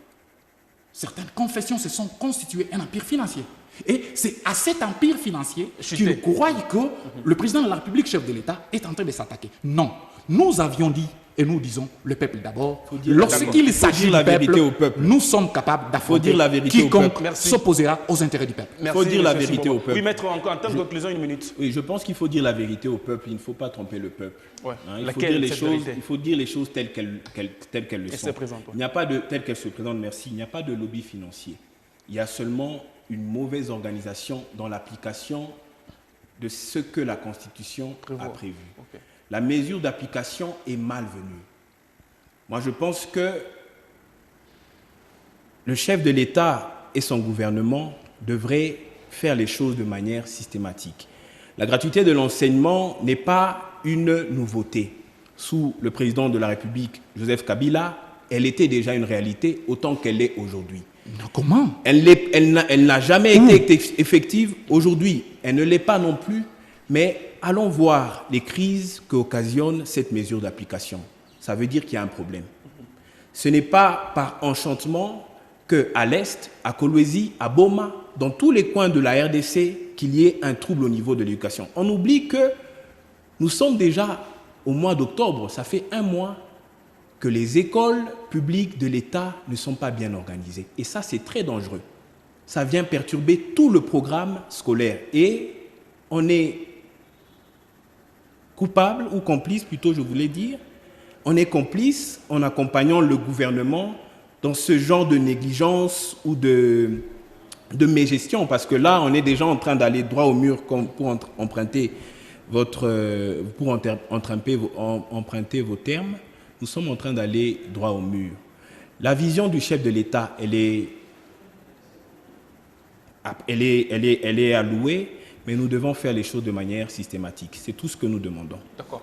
certaines confessions se sont constituées un empire financier. Et c'est à cet empire financier qu'ils croient que le président de la République, chef de l'État, est en train de s'attaquer. Non. Nous avions dit, et nous disons, le peuple d'abord. Lorsqu'il s'agit du peuple, nous sommes capables d'affronter quiconque s'opposera aux intérêts du peuple. Il faut dire la vérité au peuple. Oui, maître, en termes de conclusion, une minute. Oui, je pense qu'il faut dire la vérité au peuple. Il ne faut pas tromper le peuple. Ouais. Il faut dire les choses telles qu'elles le sont. Il n'y a pas de telles qu'elles se présentent. Merci. Il n'y a pas de lobby financier. Il y a seulement une mauvaise organisation dans l'application de ce que la Constitution a prévu. Okay. La mesure d'application est malvenue. Moi, je pense que le chef de l'État et son gouvernement devraient faire les choses de manière systématique. La gratuité de l'enseignement n'est pas une nouveauté. Sous le président de la République, Joseph Kabila, elle était déjà une réalité autant qu'elle l'est aujourd'hui. Comment? Elle n'a jamais été effective aujourd'hui. Elle ne l'est pas non plus. Mais allons voir les crises qu'occasionne cette mesure d'application. Ça veut dire qu'il y a un problème. Ce n'est pas par enchantement qu'à l'Est, à Kolwezi, à Boma, dans tous les coins de la RDC, qu'il y ait un trouble au niveau de l'éducation. On oublie que nous sommes déjà au mois d'octobre. Ça fait 1 mois que les écoles publiques de l'État ne sont pas bien organisées. Et ça, c'est très dangereux. Ça vient perturber tout le programme scolaire. Et on est coupable ou complice, plutôt je voulais dire, on est complice en accompagnant le gouvernement dans ce genre de négligence ou de mégestion, parce que là, on est déjà en train d'aller droit au mur pour emprunter vos termes. Nous sommes en train d'aller droit au mur. La vision du chef de l'État, elle est à louer, mais nous devons faire les choses de manière systématique. C'est tout ce que nous demandons.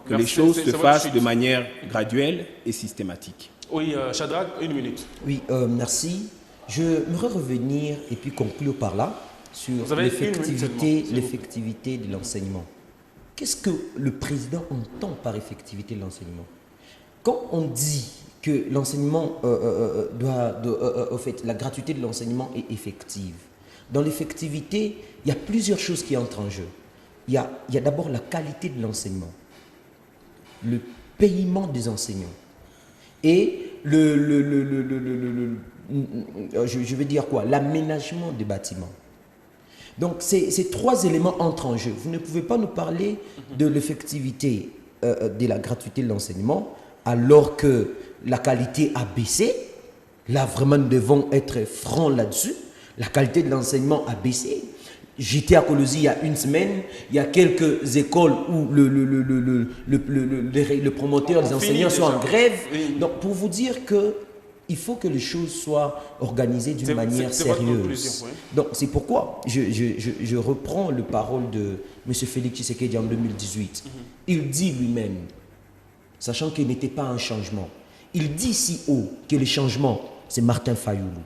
Que les choses se fassent de manière graduelle et systématique. Oui, Shadrach, 1 minute. Oui, merci. Je voudrais revenir et puis conclure par là sur l'effectivité de l'enseignement. Qu'est-ce que le président entend par effectivité de l'enseignement? Quand on dit que l'enseignement la gratuité de l'enseignement est effective, dans l'effectivité, il y a plusieurs choses qui entrent en jeu. Il y a d'abord la qualité de l'enseignement, le paiement des enseignants et je vais dire quoi, l'aménagement des bâtiments. Donc ces 3 éléments entrent en jeu. Vous ne pouvez pas nous parler de l'effectivité de la gratuité de l'enseignement alors que la qualité a baissé. Là, vraiment, nous devons être francs là-dessus. La qualité de l'enseignement a baissé. J'étais à Kolwezi il y a 1 semaine. Il y a quelques écoles où le promoteur, les enseignants sont en grève. Donc, pour vous dire qu'il il faut que les choses soient organisées d'une manière c'est votre sérieuse. conclusion, oui. Donc c'est pourquoi je reprends le parole de M. Félix Tshisekedi en 2018. Il dit lui-même, sachant qu'il n'était pas un changement, il dit si haut que le changement, c'est Martin Fayoulou.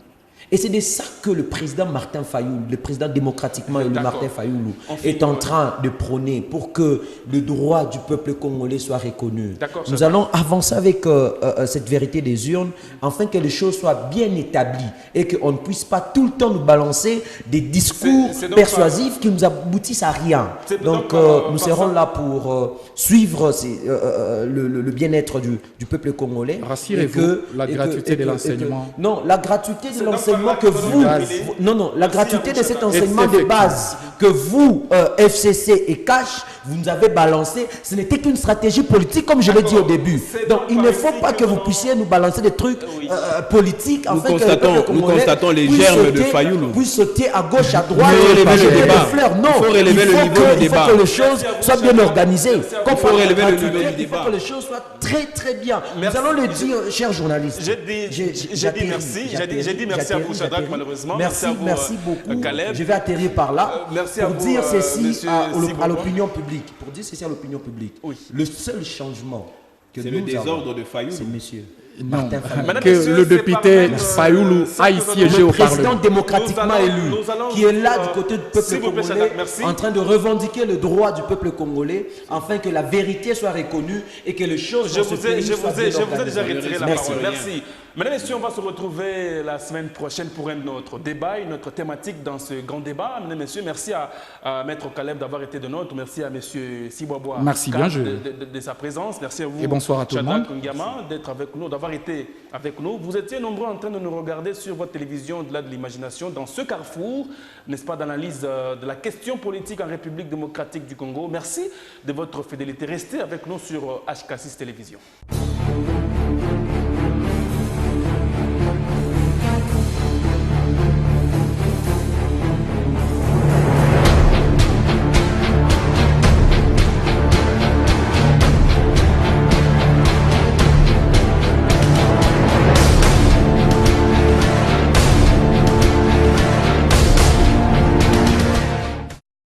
Et c'est de ça que le président Martin Fayoulou, le président démocratiquement élu Martin Fayoulou, est en train de prôner pour que le droit du peuple congolais soit reconnu. Nous allons avancer avec cette vérité des urnes, afin que les choses soient bien établies et qu'on ne puisse pas tout le temps nous balancer des discours persuasifs qui nous aboutissent à rien. Donc nous serons là pour suivre le bien-être du peuple congolais. Rassurez-vous, la gratuité de l'enseignement. Non, la gratuité de l'enseignement que vous, la gratuité de cet enseignement de base que vous, FCC et Cash, vous nous avez balancé, ce n'était qu'une stratégie politique, comme je l'ai dit au début. Donc il ne faut pas que vous puissiez nous balancer des trucs politiques. Nous constatons les germes de Fayoulou. Puis sauter à gauche, à droite, il faut relever le niveau du débat. Il faut que les choses soient bien organisées. Il faut relever le niveau du débat. Il faut que les choses soient très très bien. Nous allons le dire, chers journalistes. J'ai dit merci à vous, Shadrach, malheureusement. Merci beaucoup. Caleb. Je vais atterrir par là merci pour à vous, dire ceci à l'opinion Sibobois. publique. Pour dire ceci à l'opinion publique. Oui. Le seul changement que C'est nous le désordre avons, de Fayoulou. c'est monsieur Non, Martin Fayoulou. Madame, que messieurs, le c'est député par Fayoulou aille siéger Le au président Parlement. démocratiquement élu, nous allons, qui est là du côté du peuple s'il vous plaît, congolais, Shadrach, merci. en train de revendiquer le droit du peuple congolais, afin que la vérité soit reconnue et que les choses Je dans ce vous ai pays soient bien déjà organisées. retiré la Merci. parole. Merci. Mesdames et messieurs, on va se retrouver la semaine prochaine pour un autre débat, une autre thématique dans ce grand débat. Mesdames et messieurs, merci à Maître Caleb d'avoir été de nôtre. Merci à Monsieur Sibobois Merci bien, de sa présence. Merci à vous, Et bonsoir à tout le Shadrach monde. Ngama, d'être avec nous, d'avoir été avec nous. Vous étiez nombreux en train de nous regarder sur votre télévision au-delà de l'imagination, dans ce carrefour, n'est-ce pas, d'analyse de la question politique en République démocratique du Congo. Merci de votre fidélité. Restez avec nous sur HK6 Télévision.